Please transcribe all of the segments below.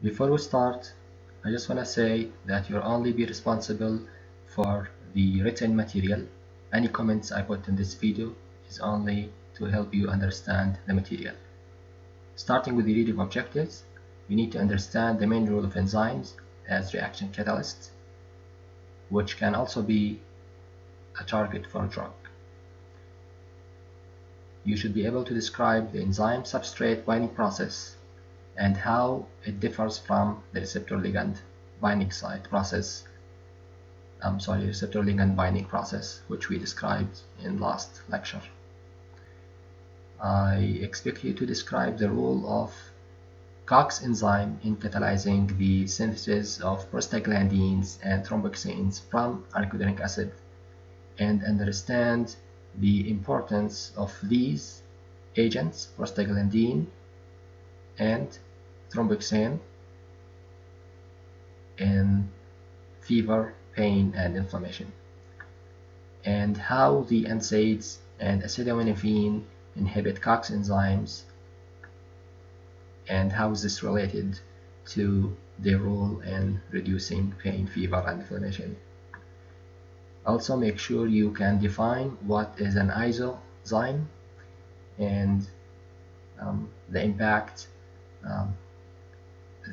Before we start, I just want to say that you'll only be responsible for the written material. Any comments I put in this video is only to help you understand the material. Starting with the reading objectives, you need to understand the main role of enzymes as reaction catalysts, which can also be a target for a drug. You should be able to describe the enzyme substrate binding process and how it differs from the receptor ligand binding site process. Receptor ligand binding process, which we described in last lecture. I expect you to describe the role of COX enzyme in catalyzing the synthesis of prostaglandins and thromboxanes from arachidonic acid, and understand the importance of these agents, prostaglandin and thromboxane, in fever, pain, and inflammation, and how the NSAIDs and acetaminophen inhibit COX enzymes, and how is this related to their role in reducing pain, fever, and inflammation. Also, make sure you can define what is an isozyme and the impact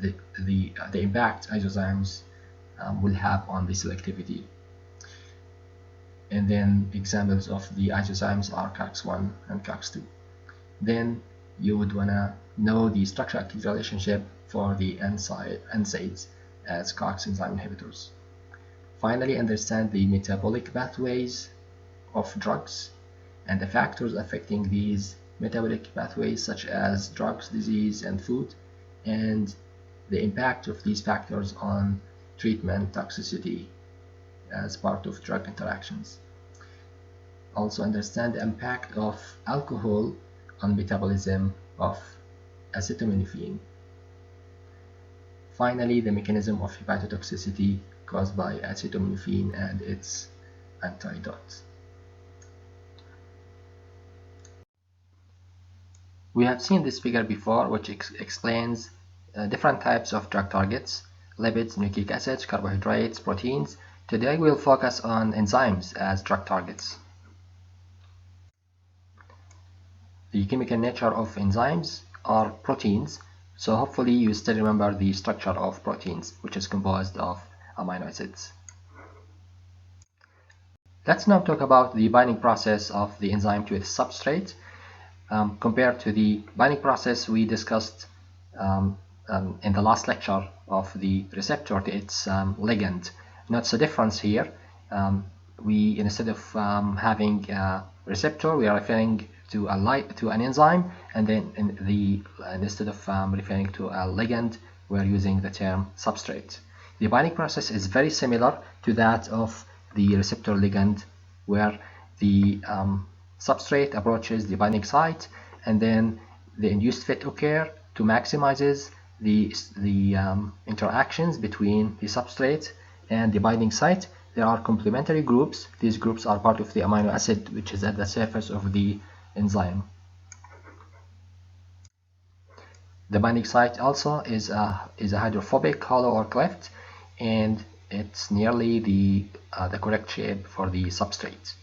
the impact isozymes will have on the selectivity. And then examples of the isozymes are COX-1 and COX-2. Then you would want to know the structure-activity relationship for the NSAIDs as COX enzyme inhibitors. Finally, understand the metabolic pathways of drugs and the factors affecting these metabolic pathways, such as drugs, disease, and food, and the impact of these factors on treatment toxicity as part of drug interactions. Also understand the impact of alcohol on metabolism of acetaminophen. Finally, the mechanism of hepatotoxicity caused by acetaminophen and its antidote. We have seen this figure before, which explains different types of drug targets: lipids, nucleic acids, carbohydrates, proteins. Today we'll focus on enzymes as drug targets. The chemical nature of enzymes are proteins, so hopefully you still remember the structure of proteins, which is composed of amino acids. Let's now talk about the binding process of the enzyme to its substrate. Compared to the binding process we discussed in the last lecture of the receptor to its ligand. Notice the difference here. We, instead of having a receptor, we are referring to an enzyme, and then instead of referring to a ligand, we're using the term substrate. The binding process is very similar to that of the receptor ligand, where the substrate approaches the binding site, and then the induced fit occur to maximizes the interactions between the substrate and the binding site. There are complementary groups. These groups are part of the amino acid which is at the surface of the enzyme. The binding site also is a hydrophobic hollow or cleft, and it's nearly the correct shape for the substrate.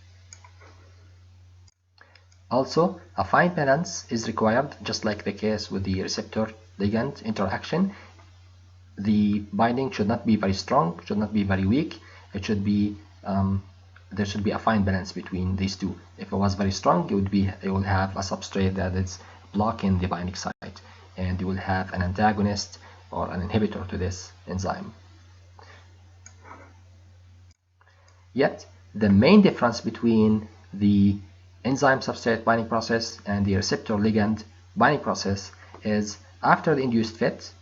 Also, a fine balance is required, just like the case with the receptor-ligand interaction. The binding should not be very strong, should not be very weak. It should be there should be a fine balance between these two. If it was very strong, it would have a substrate that is blocking the binding site, and you will have an antagonist or an inhibitor to this enzyme. Yet, the main difference between the enzyme substrate binding process and the receptor ligand binding process is after the induced fit,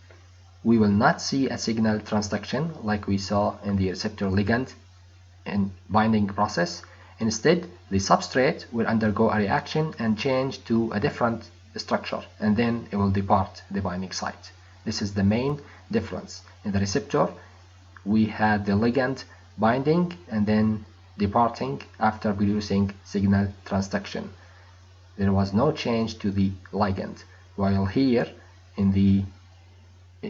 we will not see a signal transduction like we saw in the receptor ligand and binding process. Instead, the substrate will undergo a reaction and change to a different structure, and then it will depart the binding site. This is the main difference. In the receptor, we had the ligand binding and then departing after producing signal transduction. There was no change to the ligand, while here in the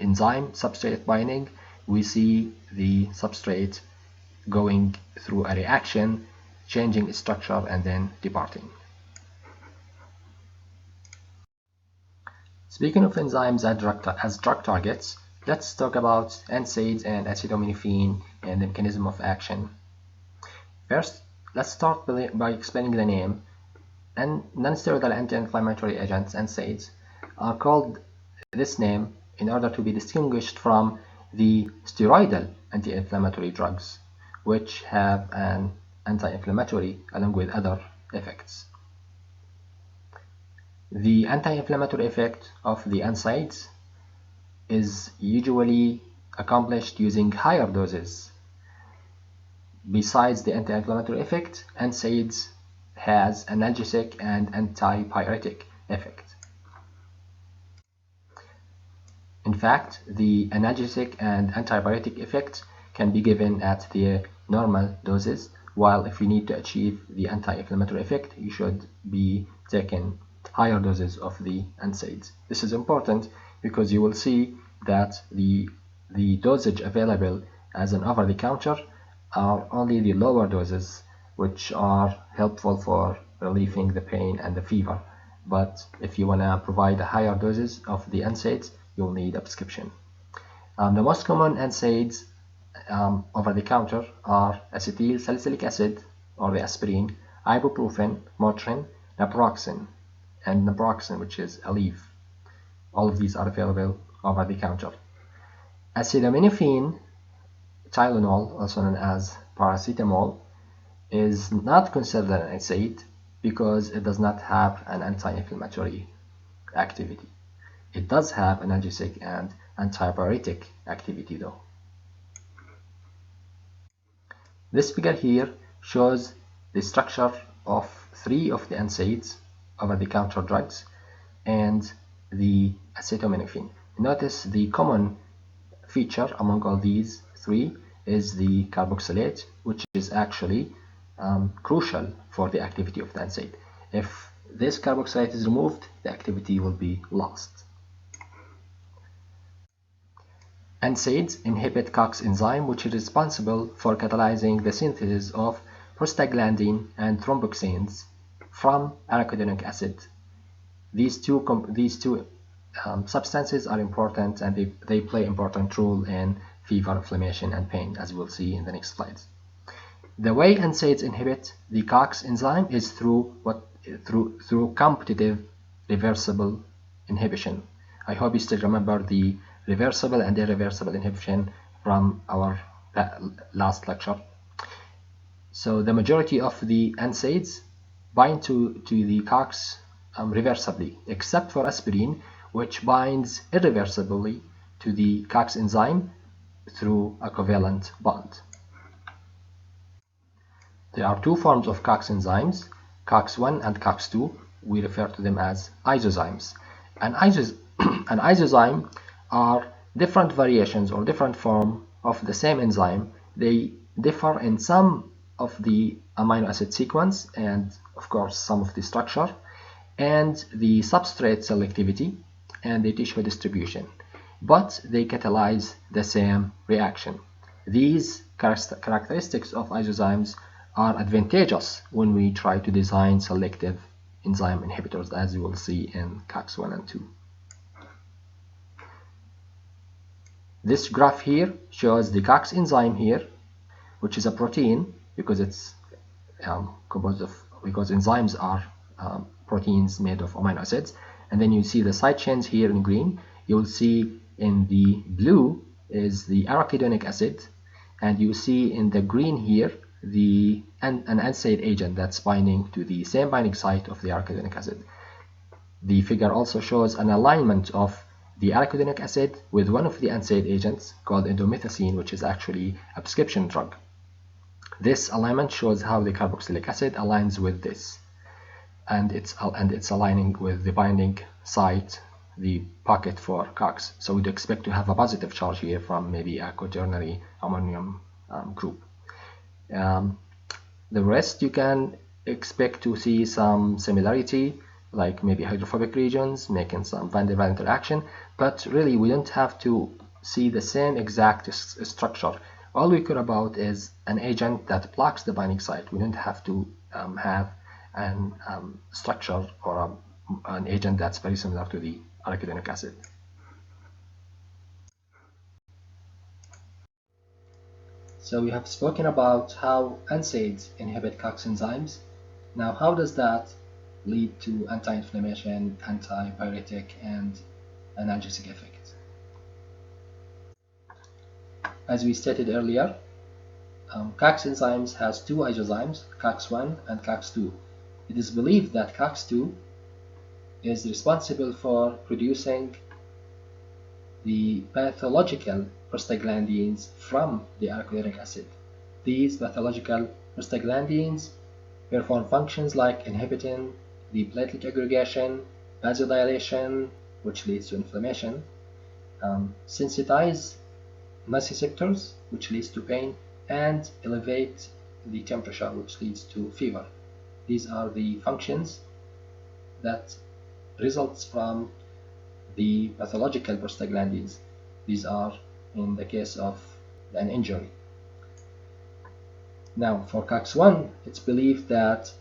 enzyme substrate binding, we see the substrate going through a reaction, changing its structure and then departing. Speaking of enzymes as drug targets, let's talk about NSAIDs and acetaminophen and the mechanism of action. First, let's start by explaining the name. Non-steroidal anti-inflammatory agents, NSAIDs, are called this name in order to be distinguished from the steroidal anti-inflammatory drugs, which have an anti-inflammatory along with other effects. The anti-inflammatory effect of the NSAIDs is usually accomplished using higher doses. Besides the anti-inflammatory effect, NSAIDs has analgesic and antipyretic effect. In fact, the analgesic and antipyretic effect can be given at the normal doses, while if you need to achieve the anti-inflammatory effect, you should be taking higher doses of the NSAIDs. This is important because you will see that the dosage available as an over-the-counter are only the lower doses, which are helpful for relieving the pain and the fever. But if you want to provide higher doses of the NSAIDs, you'll need a prescription. The most common NSAIDs over the counter are acetyl salicylic acid, or the aspirin, ibuprofen, Motrin, naproxen, and naproxen, which is Aleve. All of these are available over the counter. Acetaminophen, Tylenol, also known as paracetamol, is not considered an NSAID because it does not have an anti-inflammatory activity. It does have analgesic and antipyretic activity though. This figure here shows the structure of 3 of the NSAIDs, over-the-counter drugs, and the acetaminophen. Notice the common feature among all these 3 is the carboxylate, which is actually crucial for the activity of the NSAID. If this carboxylate is removed, the activity will be lost. NSAIDs inhibit COX enzyme, which is responsible for catalyzing the synthesis of prostaglandin and thromboxanes from arachidonic acid. These two substances are important, and they play an important role in fever, inflammation, and pain, as we'll see in the next slides. The way NSAIDs inhibit the COX enzyme is through competitive reversible inhibition. I hope you still remember the reversible and irreversible inhibition from our last lecture. So the majority of the NSAIDs bind to the COX reversibly, except for aspirin, which binds irreversibly to the COX enzyme through a covalent bond. There are 2 forms of COX enzymes, COX-1 and COX-2. We refer to them as isozymes. An isozyme are different variations or different form of the same enzyme. They differ in some of the amino acid sequence and of course some of the structure and the substrate selectivity and the tissue distribution, but they catalyze the same reaction. These characteristics of isozymes are advantageous when we try to design selective enzyme inhibitors, as you will see in COX-1 and 2. This graph here shows the COX enzyme here, which is a protein because it's composed of, because enzymes are proteins made of amino acids. And then you see the side chains here in green. You'll see in the blue is the arachidonic acid, and you see in the green here an NSAID agent that's binding to the same binding site of the arachidonic acid. The figure also shows an alignment of the arachidonic acid with one of the NSAID agents called indomethacin, which is actually a prescription drug. This alignment shows how the carboxylic acid aligns with this, and it's aligning with the binding site, the pocket for COX. So we'd expect to have a positive charge here from maybe a quaternary ammonium group. The rest you can expect to see some similarity like maybe hydrophobic regions, making some van der Waals interaction, but really we don't have to see the same exact structure. All we care about is an agent that blocks the binding site. We don't have to have an structure or an agent that's very similar to the arachidonic acid. So we have spoken about how NSAIDs inhibit COX enzymes. Now, how does that lead to anti-inflammation, antipyretic, and analgesic effects? As we stated earlier, COX enzymes has two isozymes, COX-1 and COX-2. It is believed that COX-2 is responsible for producing the pathological prostaglandins from the arachidonic acid. These pathological prostaglandins perform functions like inhibiting the platelet aggregation, vasodilation, which leads to inflammation, sensitize nociceptors, which leads to pain, and elevate the temperature, which leads to fever. These are the functions that results from the pathological prostaglandins. These are in the case of an injury. Now, for COX-1, it's believed that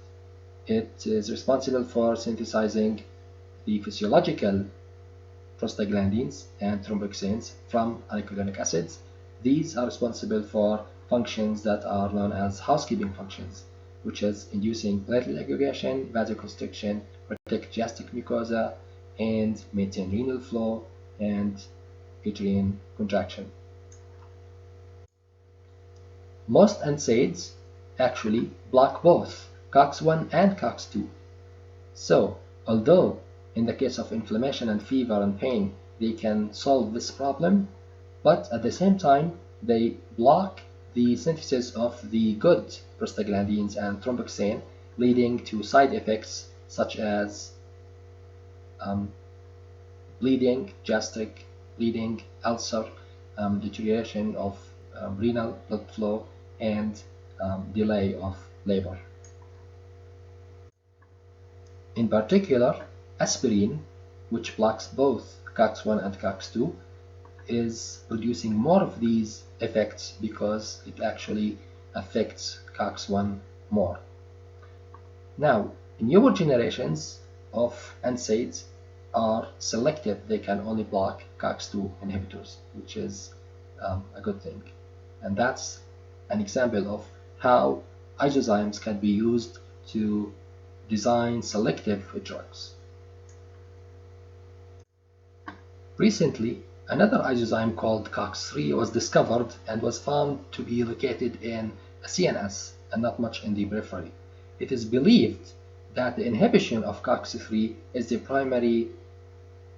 it is responsible for synthesizing the physiological prostaglandins and thromboxanes from arachidonic acids. These are responsible for functions that are known as housekeeping functions, which is inducing platelet aggregation, vasoconstriction, protect gastric mucosa, and maintain renal flow and uterine contraction. Most NSAIDs actually block both COX-1 and COX-2. So, although in the case of inflammation and fever and pain, they can solve this problem, but at the same time, they block the synthesis of the good prostaglandins and thromboxane, leading to side effects such as bleeding, gastric bleeding, ulcer, deterioration of renal blood flow, and delay of labor. In particular, aspirin, which blocks both COX-1 and COX-2, is producing more of these effects because it actually affects COX-1 more. Now, newer generations of NSAIDs are selective. They can only block COX-2 inhibitors, which is a good thing. And that's an example of how isozymes can be used to design selective drugs. Recently, another isozyme called COX-3 was discovered and was found to be located in CNS and not much in the periphery. It is believed that the inhibition of COX-3 is the primary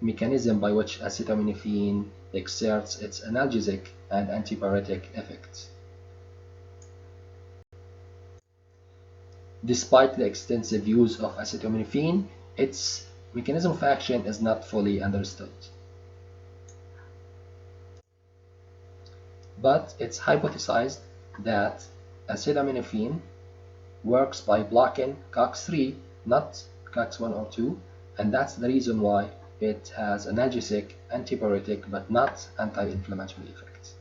mechanism by which acetaminophen exerts its analgesic and antipyretic effects. Despite the extensive use of acetaminophen, its mechanism of action is not fully understood. But it's hypothesized that acetaminophen works by blocking COX-3, not COX-1 or 2, and that's the reason why it has analgesic, antipyretic, but not anti-inflammatory effects.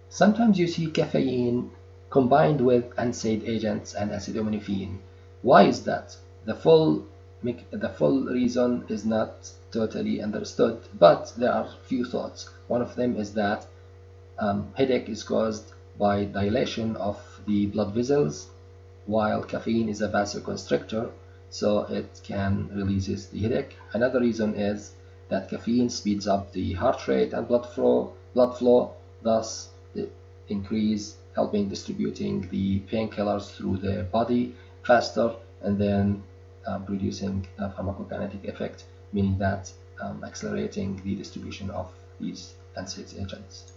Sometimes you see caffeine combined with NSAID agents and acetaminophen. Why is that? The full reason is not totally understood, but there are few thoughts. One of them is that headache is caused by dilation of the blood vessels, while caffeine is a vasoconstrictor, so it can release the headache. Another reason is that caffeine speeds up the heart rate and blood flow, thus helping distributing the painkillers through the body faster, and then producing a pharmacokinetic effect, meaning that accelerating the distribution of these NSAID agents.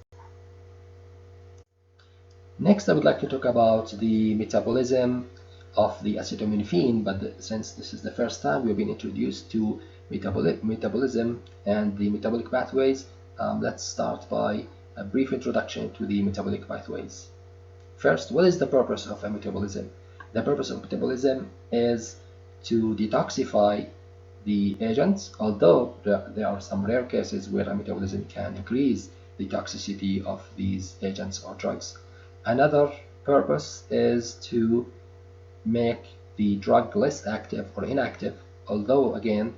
Next, I would like to talk about the metabolism of the acetaminophen, but since this is the first time we've been introduced to metabolism and the metabolic pathways, let's start by a brief introduction to the metabolic pathways. First, what is the purpose of a metabolism? The purpose of metabolism is to detoxify the agents, although there are some rare cases where a metabolism can increase the toxicity of these agents or drugs. Another purpose is to make the drug less active or inactive, although again,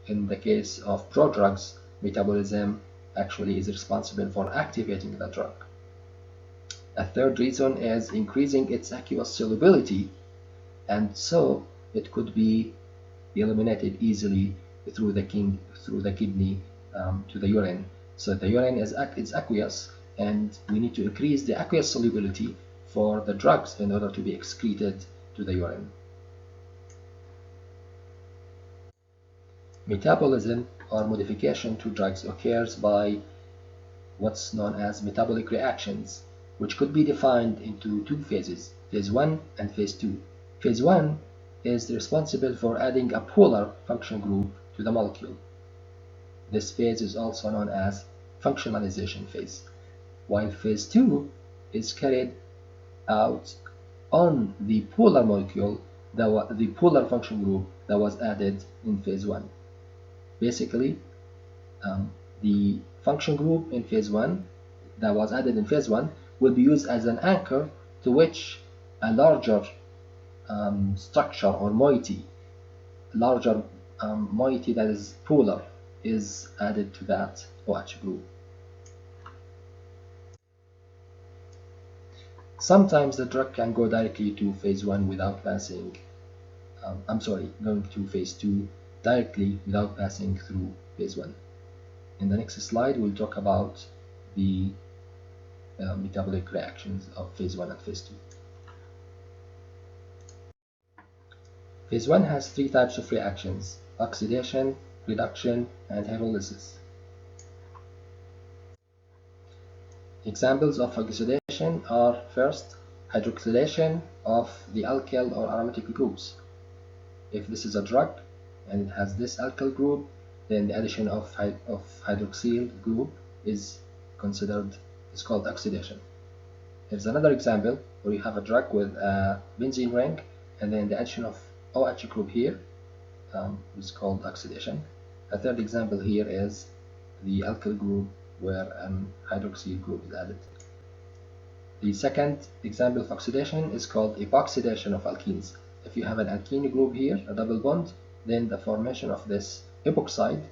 in the case of prodrugs, metabolism actually is responsible for activating the drug. A third reason is increasing its aqueous solubility, and so it could be eliminated easily through the kidney to the urine. So the urine is aqueous, and we need to increase the aqueous solubility for the drugs in order to be excreted to the urine. Metabolism or modification to drugs occurs by what's known as metabolic reactions, which could be defined into two phases, phase 1 and phase 2. Phase 1 is responsible for adding a polar function group to the molecule. This phase is also known as functionalization phase, while phase 2 is carried out on the polar molecule, the polar function group that was added in phase 1. Basically, the function group in phase 1 that was added in phase 1 will be used as an anchor to which a larger structure or moiety, moiety that is polar, is added to that OH group. Sometimes the drug can go directly to phase 1 without passing, going to phase 2 directly without passing through phase 1. In the next slide, we'll talk about the metabolic reactions of phase 1 and phase 2. Phase 1 has three types of reactions: oxidation, reduction, and hydrolysis. Examples of oxidation are, first, hydroxylation of the alkyl or aromatic groups. If this is a drug and it has this alkyl group, then the addition of hydroxyl group is called oxidation. Here's another example where you have a drug with a benzene ring, and then the addition of OH group here is called oxidation. A third example here is the alkyl group where an hydroxyl group is added. The second example of oxidation is called epoxidation of alkenes. If you have an alkene group here, a double bond, then the formation of this epoxide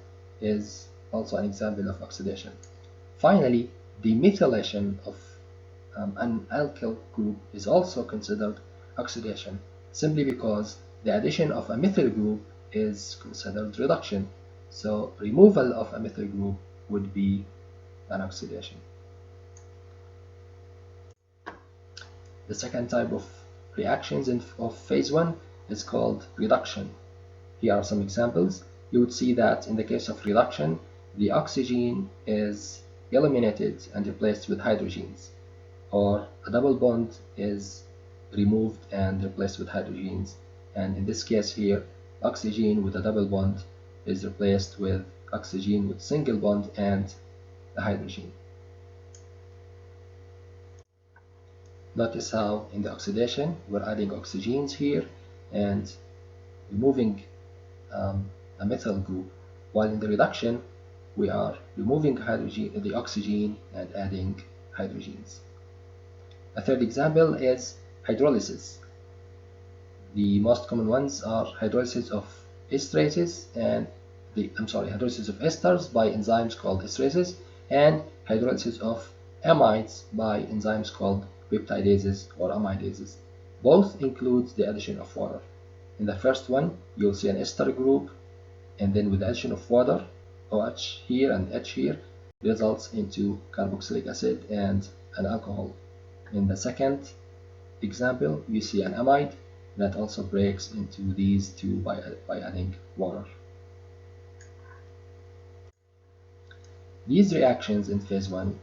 is also an example of oxidation. Finally, demethylation of an alkyl group is also considered oxidation, simply because the addition of a methyl group is considered reduction. So removal of a methyl group would be an oxidation. The second type of reactions of phase 1 is called reduction. Here are some examples. You would see that in the case of reduction, the oxygen is eliminated and replaced with hydrogens, or a double bond is removed and replaced with hydrogens. And in this case here, oxygen with a double bond is replaced with oxygen with single bond and a hydrogen. Notice how in the oxidation we're adding oxygens here and removing a methyl group, while in the reduction we are removing the oxygen and adding hydrogens. A third example is hydrolysis. The most common ones are hydrolysis of esterases and hydrolysis of esters by enzymes called esterases, and hydrolysis of amides by enzymes called peptidases or amidases. Both include the addition of water. In the first one, you'll see an ester group, and then with the addition of water, OH here and H here, results into carboxylic acid and an alcohol. In the second example, you see an amide that also breaks into these two by adding water. These reactions in phase 1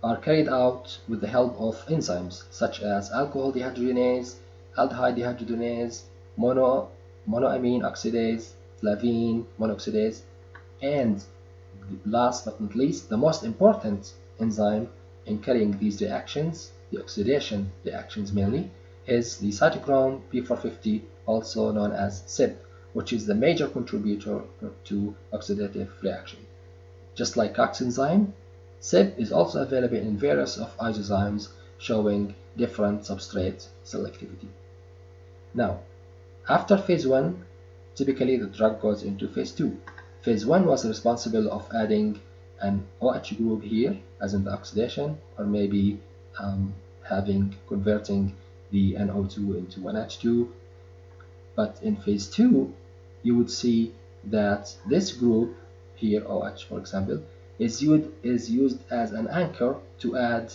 are carried out with the help of enzymes such as alcohol dehydrogenase, aldehyde dehydrogenase, monoamine oxidase, flavine monoxidase, and last but not least, the most important enzyme in carrying these reactions, the oxidation reactions mainly, is the cytochrome P450, also known as CYP, which is the major contributor to oxidative reaction. Just like COX enzyme, CYP is also available in various of isozymes showing different substrate selectivity. Now, after phase 1, typically the drug goes into phase 2. Phase 1 was responsible of adding an OH group here, as in the oxidation, or maybe converting the NO2 into an H2. But in phase 2, you would see that this group here, OH for example, is used as an anchor to add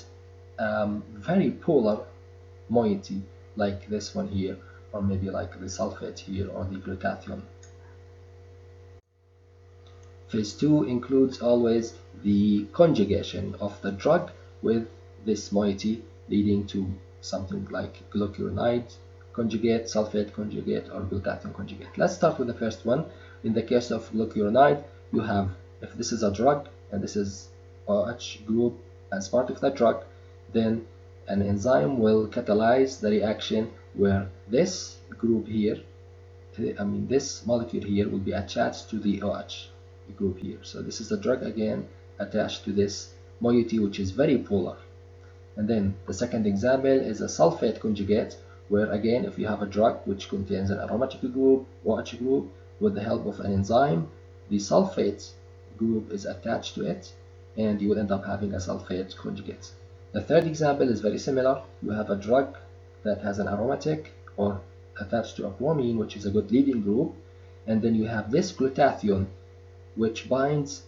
very polar moiety, like this one here, or maybe like the sulfate here, or the glutathione. Phase 2 includes always the conjugation of the drug with this moiety, leading to something like glucuronide conjugate, sulfate conjugate, or glutathione conjugate. Let's start with the first one. In the case of glucuronide, you have, if this is a drug and this is OH group as part of the drug, then an enzyme will catalyze the reaction where this group here, this molecule here, will be attached to the OH group here. So this is the drug again attached to this moiety, which is very polar. And then the second example is a sulfate conjugate, where again, if you have a drug which contains an aromatic group, OH group, with the help of an enzyme, the sulfate group is attached to it, and you will end up having a sulfate conjugate. The third example is very similar. You have a drug that has an aromatic or attached to a bromine, which is a good leading group, and then you have this glutathione, which binds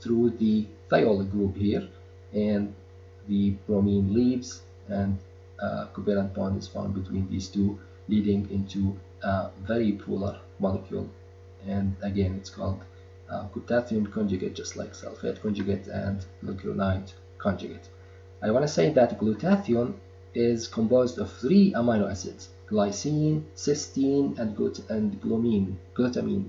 through the thiol group here, and the bromine leaves, and a covalent bond is found between these two, leading into a very polar molecule. And again, it's called glutathione conjugate, just like sulfate conjugate and glucuronide conjugate. I want to say that glutathione is composed of 3 amino acids: glycine, cysteine, and glutamine.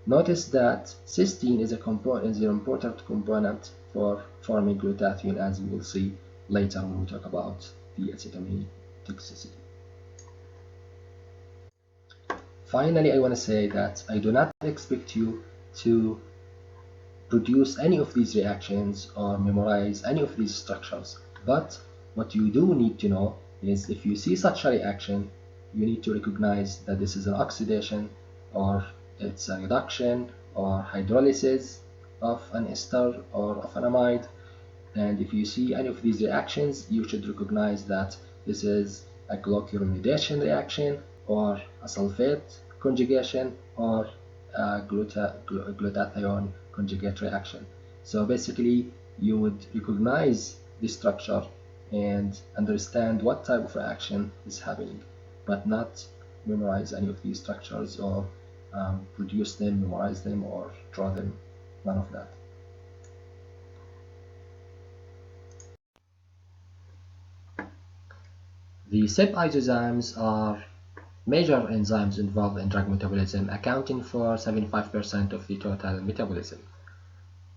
Notice that cysteine is an important component for forming glutathione, as we will see later when we talk about the acetaminophen toxicity. Finally, I want to say that I do not expect you to produce any of these reactions or memorize any of these structures, but what you do need to know is, if you see such a reaction, you need to recognize that this is an oxidation, or it's a reduction or hydrolysis of an ester or of an amide. And if you see any of these reactions, you should recognize that this is a glucuronidation reaction, or a sulfate conjugation, or a glutathione conjugate reaction. So basically, you would recognize the structure and understand what type of reaction is happening, but not memorize any of these structures, or produce them, memorize them, or draw them. None of that. The CYP isozymes are major enzymes involved in drug metabolism, accounting for 75% of the total metabolism.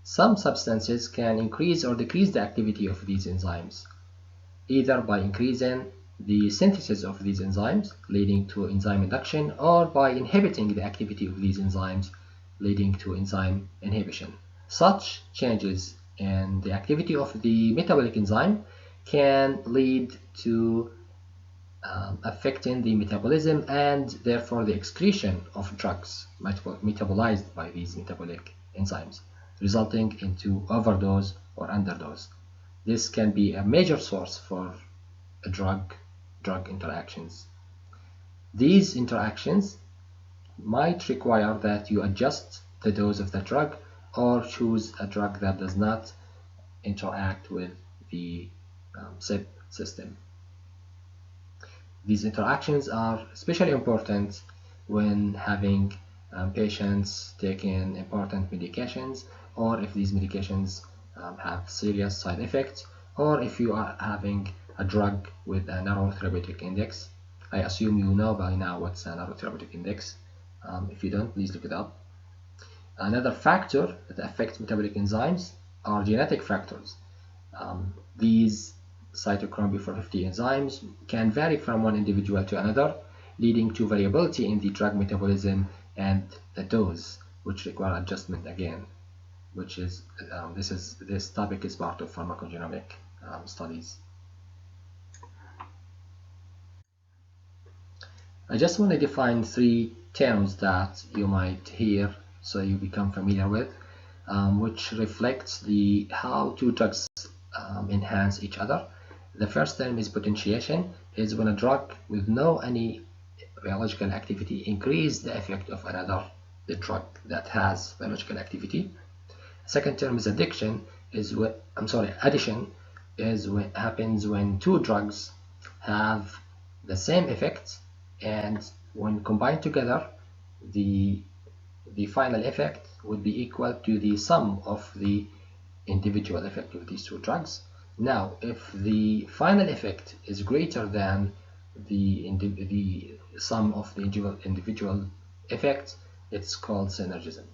Some substances can increase or decrease the activity of these enzymes, either by increasing the synthesis of these enzymes, leading to enzyme induction, or by inhibiting the activity of these enzymes, leading to enzyme inhibition. Such changes in the activity of the metabolic enzyme can lead to affecting the metabolism, and therefore the excretion of drugs metabolized by these metabolic enzymes, resulting into overdose or underdose. This can be a major source for drug interactions. These interactions might require that you adjust the dose of the drug, or choose a drug that does not interact with the CYP system. These interactions are especially important when having patients taking important medications, or if these medications have serious side effects, or if you are having a drug with a narrow therapeutic index. I assume you know by now what's a narrow therapeutic index. If you don't, please look it up. Another factor that affects metabolic enzymes are genetic factors. These cytochrome P450 enzymes can vary from one individual to another, leading to variability in the drug metabolism and the dose, which require adjustment again, which is this topic is part of pharmacogenomic studies. I just want to define three terms that you might hear so you become familiar with, which reflects how two drugs enhance each other. The first term is potentiation, is when a drug with any biological activity increases the effect of the drug that has biological activity. Second term is addition, addition is what happens when two drugs have the same effect, and when combined together, the final effect would be equal to the sum of the individual effect of these two drugs. Now, if the final effect is greater than the sum of the individual effects, it's called synergism.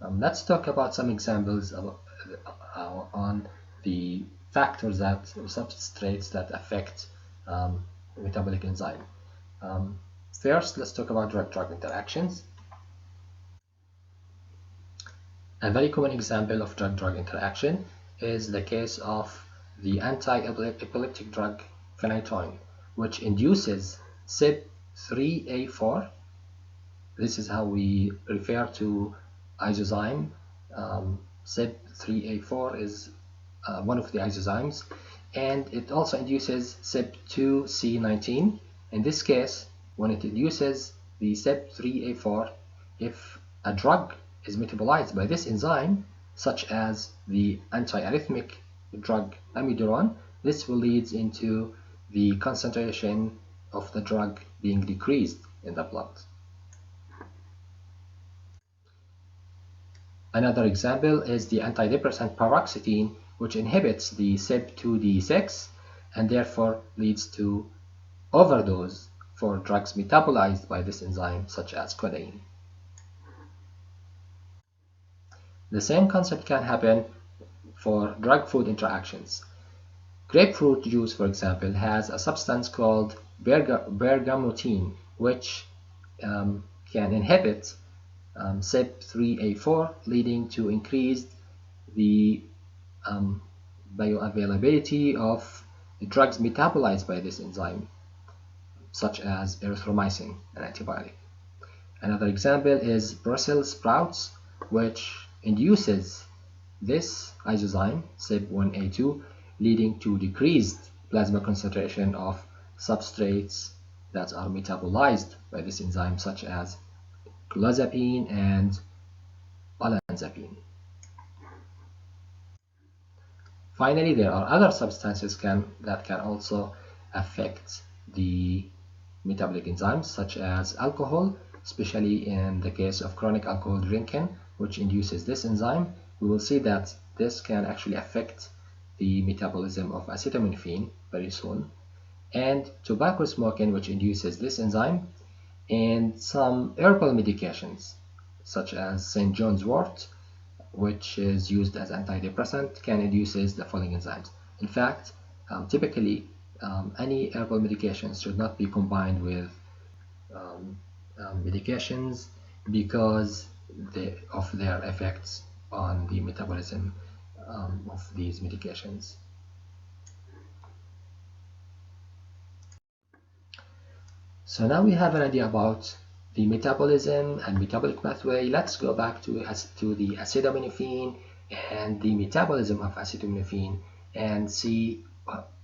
Let's talk about some examples on the factors substrates that affect metabolic enzyme. First, let's talk about drug-drug interactions. A very common example of drug-drug interaction is the case of the anti-epileptic drug phenytoin, which induces CYP3A4. This is how we refer to isozyme. CYP3A4 is one of the isozymes, and it also induces CYP2C19. In this case, when it induces the CYP3A4, if a drug is metabolized by this enzyme, such as the antiarrhythmic drug amiodarone, this will lead into the concentration of the drug being decreased in the blood. Another example is the antidepressant paroxetine, which inhibits the CYP2D6 and therefore leads to overdose for drugs metabolized by this enzyme, such as codeine. The same concept can happen for drug-food interactions. Grapefruit juice, for example, has a substance called bergamotine, which can inhibit CYP3A4, leading to increased the bioavailability of the drugs metabolized by this enzyme, such as erythromycin, an antibiotic. Another example is Brussels sprouts, which induces this isozyme, CYP1A2, leading to decreased plasma concentration of substrates that are metabolized by this enzyme, such as clozapine and olanzapine. Finally, there are other substances that can also affect the metabolic enzymes, such as alcohol, especially in the case of chronic alcohol drinking, which induces this enzyme. We will see that this can actually affect the metabolism of acetaminophen very soon, and tobacco smoking, which induces this enzyme, and some herbal medications such as St. John's wort, which is used as antidepressant, can induce the following enzymes. In fact, typically any herbal medications should not be combined with medications because of their effects on the metabolism of these medications. So now we have an idea about the metabolism and metabolic pathway. Let's go back to the acetaminophen and the metabolism of acetaminophen and see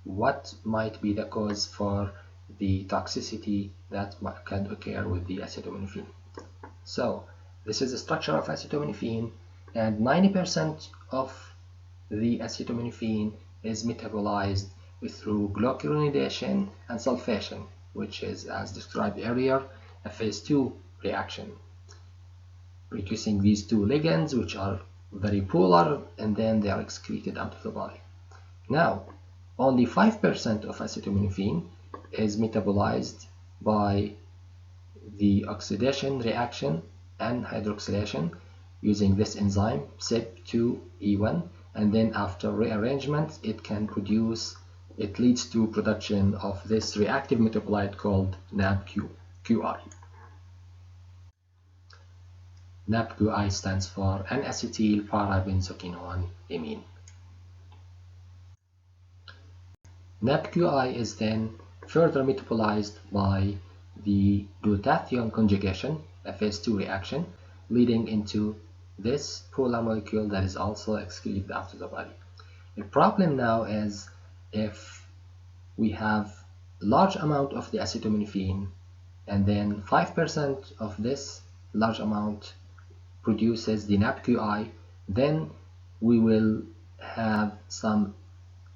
what might be the cause for the toxicity that can occur with the acetaminophen. So this is the structure of acetaminophen, and 90% of the acetaminophen is metabolized through glucuronidation and sulfation, which is, as described earlier, a phase 2 reaction, producing these two ligands, which are very polar, and then they are excreted out of the body. Now, only 5% of acetaminophen is metabolized by the oxidation reaction and hydroxylation using this enzyme CYP2E1, and then after rearrangement it can produce it leads to production of this reactive metabolite called NABQI. NABQI stands for N-acetyl parabenzoquinone imine. NABQI is then further metabolized by the glutathione conjugation, a phase 2 reaction, leading into this polar molecule that is also excreted after the body. The problem now is if we have large amount of the acetaminophen and then 5% of this large amount produces the NABQI, then we will have some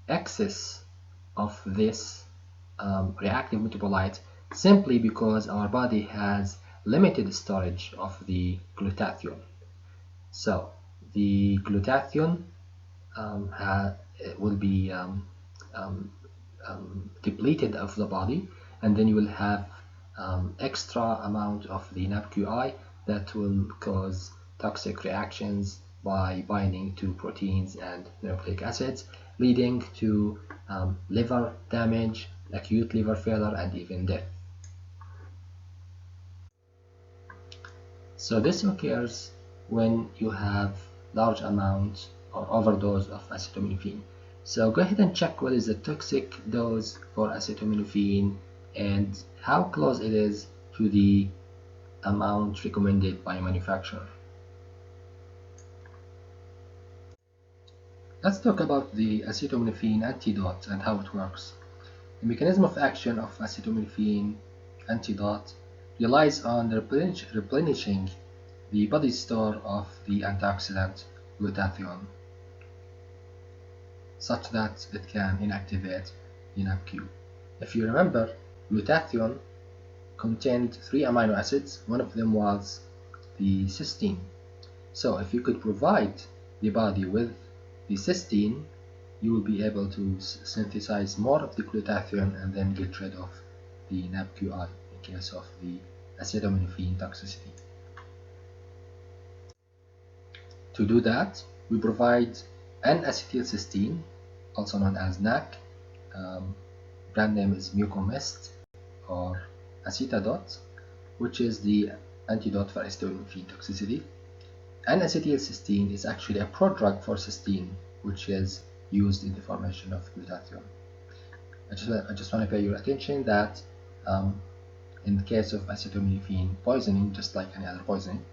excess of this reactive metabolite simply because our body has limited storage of the glutathione. So the glutathione will be depleted of the body, and then you will have extra amount of the NABQI that will cause toxic reactions by binding to proteins and nucleic acids, leading to liver damage, acute liver failure, and even death. So this occurs when you have large amounts or overdose of acetaminophen. So go ahead and check what is the toxic dose for acetaminophen and how close it is to the amount recommended by manufacturer. Let's talk about the acetaminophen antidote and how it works. The mechanism of action of acetaminophen antidote relies on replenishing the body store of the antioxidant glutathione, such that it can inactivate the NABQ. If you remember, glutathione contained 3 amino acids. One of them was the cysteine. So if you could provide the body with the cysteine, you will be able to synthesize more of the glutathione and then get rid of the NABQI in case of the acetaminophen toxicity. To do that, we provide N-acetylcysteine, also known as NAC. Brand name is Mucomist or Acetadot, which is the antidote for acetaminophen toxicity. N-acetylcysteine is actually a prodrug for cysteine, which is used in the formation of glutathione. I just want to pay your attention that in the case of acetaminophen poisoning, just like any other poisoning,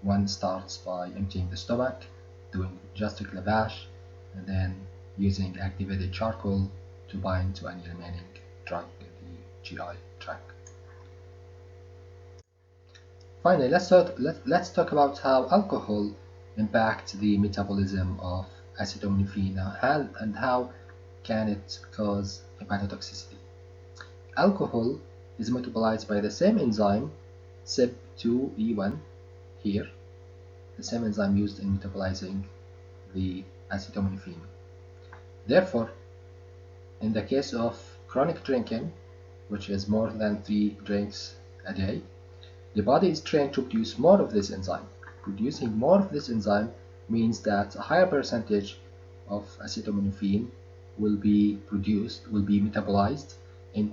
one starts by emptying the stomach, doing gastric lavage, and then using activated charcoal to bind to any remaining drug in the GI tract. Finally, let's talk about how alcohol impacts the metabolism of acetaminophen and how can it cause hepatotoxicity. Alcohol is metabolized by the same enzyme, CYP2E1, here, the same enzyme used in metabolizing the acetaminophen. Therefore, in the case of chronic drinking, which is more than 3 drinks a day, the body is trained to produce more of this enzyme. Producing more of this enzyme means that a higher percentage of acetaminophen will be metabolized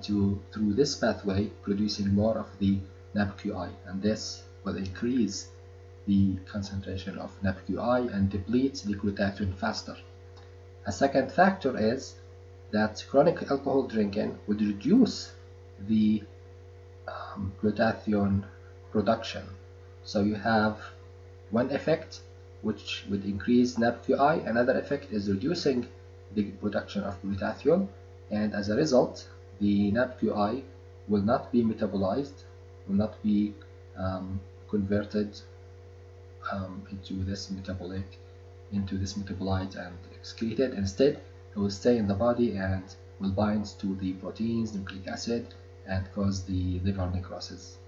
through this pathway, producing more of the NABQI, and this will increase the concentration of NABQI and deplete the glutathione faster. A second factor is that chronic alcohol drinking would reduce the glutathione production. So you have one effect which would increase NABQI, another effect is reducing the production of glutathione, and as a result the NABQI will not be metabolized, will not be converted into this metabolite and excreted. Instead, it will stay in the body and will bind to the proteins, nucleic acid, and cause the liver necrosis.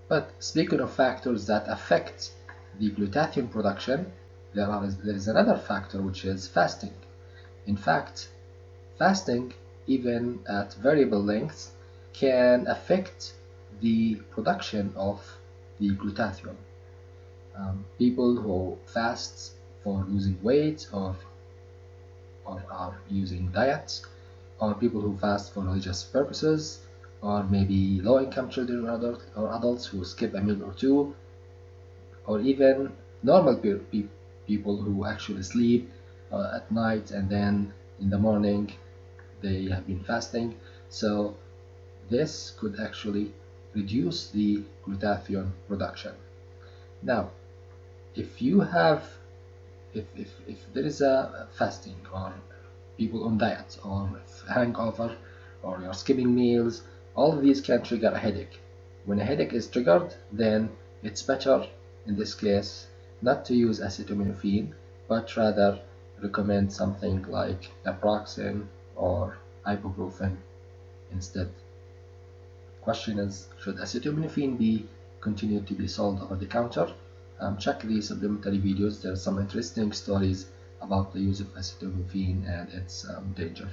But speaking of factors that affect the glutathione production, there is another factor, which is fasting. In fact, fasting, even at variable lengths, can affect the production of the glutathione. People who fast for losing weight or or are using diets, or people who fast for religious purposes, or maybe low-income children or adults who skip a meal or two, or even normal people who actually sleep at night and then in the morning they have been fasting. So this could actually reduce the glutathione production. Now, if you have, if there is a fasting or people on diet or hangover or you're skipping meals, all of these can trigger a headache. When a headache is triggered, then it's better in this case not to use acetaminophen, but rather recommend something like naproxen or ibuprofen instead. Question is, should acetaminophen be continued to be sold over the counter? Check the supplementary videos. There are some interesting stories about the use of acetaminophen and its danger.